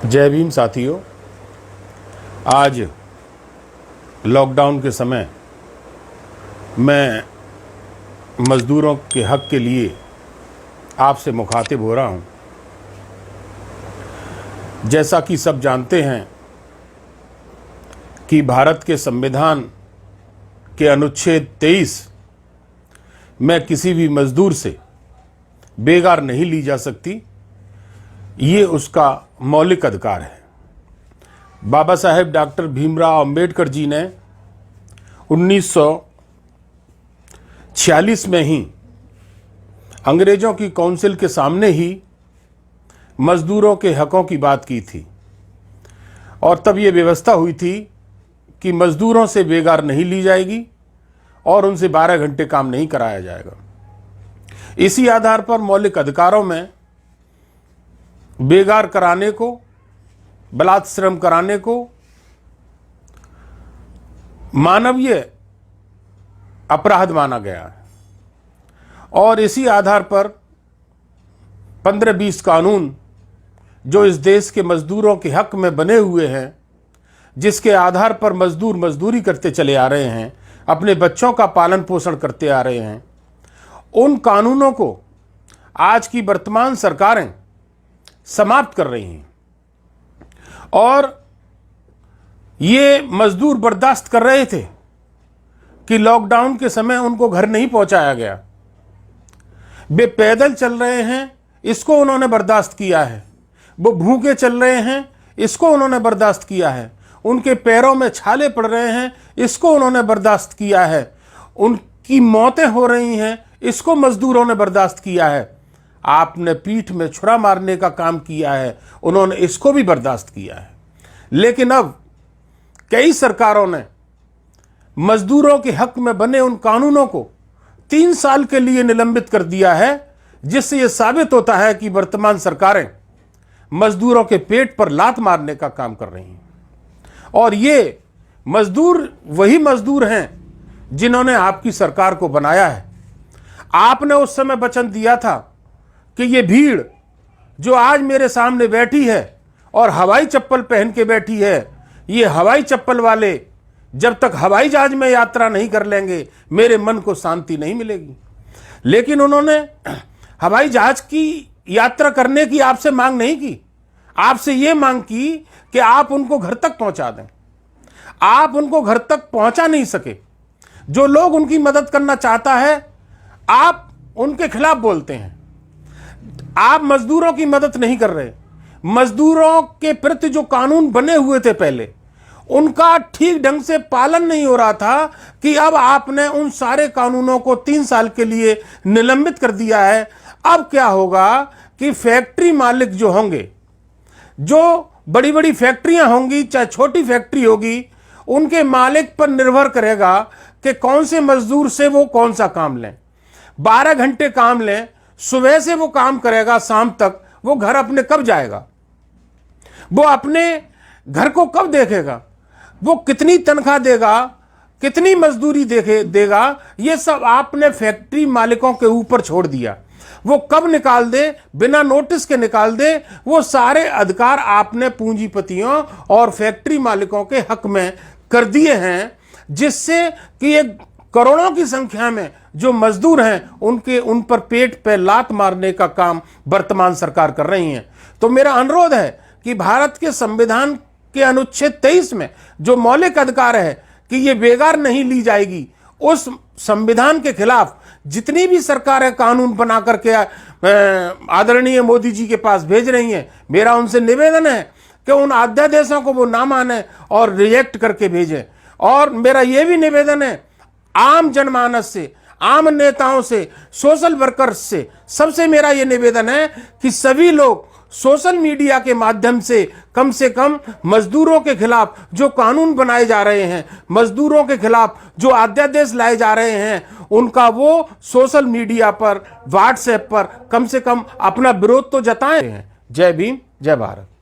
जय भीम साथियों। आज लॉकडाउन के समय मैं मज़दूरों के हक के लिए आपसे मुखातिब हो रहा हूं। जैसा कि सब जानते हैं कि भारत के संविधान के अनुच्छेद 23 में किसी भी मज़दूर से बेगार नहीं ली जा सकती, ये उसका मौलिक अधिकार है। बाबा साहेब डॉक्टर भीमराव अंबेडकर जी ने 1946 में ही अंग्रेज़ों की काउंसिल के सामने ही मज़दूरों के हकों की बात की थी और तब ये व्यवस्था हुई थी कि मज़दूरों से बेगार नहीं ली जाएगी और उनसे 12 घंटे काम नहीं कराया जाएगा। इसी आधार पर मौलिक अधिकारों में बेगार कराने को, बलात्श्रम कराने को मानवीय अपराध माना गया है और इसी आधार पर 15-20 कानून जो इस देश के मज़दूरों के हक में बने हुए हैं, जिसके आधार पर मज़दूर मज़दूरी करते चले आ रहे हैं, अपने बच्चों का पालन पोषण करते आ रहे हैं, उन कानूनों को आज की वर्तमान सरकारें समाप्त कर रही हैं और ये मज़दूर बर्दाश्त कर रहे थे कि लॉकडाउन के समय उनको घर नहीं पहुंचाया गया। वे पैदल चल रहे हैं, इसको उन्होंने बर्दाश्त किया है। वो भूखे चल रहे हैं, इसको उन्होंने बर्दाश्त किया है। उनके पैरों में छाले पड़ रहे हैं, इसको उन्होंने बर्दाश्त किया है। उनकी मौतें हो रही हैं, इसको मज़दूरों ने बर्दाश्त किया है। आपने पीठ में छुरा मारने का काम किया है, उन्होंने इसको भी बर्दाश्त किया है। लेकिन अब कई सरकारों ने मज़दूरों के हक में बने उन कानूनों को 3 साल के लिए निलंबित कर दिया है, जिससे यह साबित होता है कि वर्तमान सरकारें मज़दूरों के पेट पर लात मारने का काम कर रही हैं। और ये मज़दूर वही मज़दूर हैं जिन्होंने आपकी सरकार को बनाया है। आपने उस समय वचन दिया था कि ये भीड़ जो आज मेरे सामने बैठी है और हवाई चप्पल पहन के बैठी है, ये हवाई चप्पल वाले जब तक हवाई जहाज में यात्रा नहीं कर लेंगे, मेरे मन को शांति नहीं मिलेगी। लेकिन उन्होंने हवाई जहाज की यात्रा करने की आपसे मांग नहीं की। आपसे ये मांग की कि आप उनको घर तक पहुंचा दें। आप उनको घर तक पहुंचा नहीं सके। जो लोग उनकी मदद करना चाहता है, आप उनके खिलाफ बोलते हैं। आप मजदूरों की मदद नहीं कर रहे। मजदूरों के प्रति जो कानून बने हुए थे पहले, उनका ठीक ढंग से पालन नहीं हो रहा था कि अब आपने उन सारे कानूनों को 3 साल के लिए निलंबित कर दिया है। अब क्या होगा कि फैक्ट्री मालिक जो होंगे, जो बड़ी बड़ी फैक्ट्रियां होंगी, चाहे छोटी फैक्ट्री होगी, उनके मालिक पर निर्भर करेगा कि कौन से मजदूर से वो कौन सा काम लें। 12 घंटे काम लें, सुबह से वो काम करेगा, शाम तक वो घर अपने कब जाएगा? वो अपने घर को कब देखेगा? वो कितनी तनख्वाह देगा, कितनी मजदूरी देगा? ये सब आपने फैक्ट्री मालिकों के ऊपर छोड़ दिया। वो कब निकाल दे, बिना नोटिस के निकाल दे, वो सारे अधिकार आपने पूंजीपतियों और फैक्ट्री मालिकों के हक में कर दिए हैं, जिससे कि ये करोड़ों की संख्या में जो मजदूर हैं, उन पर पेट पे लात मारने का काम वर्तमान सरकार कर रही है। तो मेरा अनुरोध है कि भारत के संविधान के अनुच्छेद 23 में जो मौलिक अधिकार है कि ये बेगार नहीं ली जाएगी, उस संविधान के खिलाफ जितनी भी सरकारें कानून बना करके आदरणीय मोदी जी के पास भेज रही हैं, मेरा उनसे निवेदन है कि उन अध्यादेशों को वो ना माने और रिजेक्ट करके भेजें। और मेरा ये भी निवेदन है आम जनमानस से, आम नेताओं से, सोशल वर्कर्स से, सबसे मेरा ये निवेदन है कि सभी लोग सोशल मीडिया के माध्यम से कम मजदूरों के खिलाफ जो कानून बनाए जा रहे हैं, मजदूरों के खिलाफ जो अध्यादेश लाए जा रहे हैं, उनका वो सोशल मीडिया पर, व्हाट्सएप पर कम से कम अपना विरोध तो जताएं। जय भीम, जय भारत।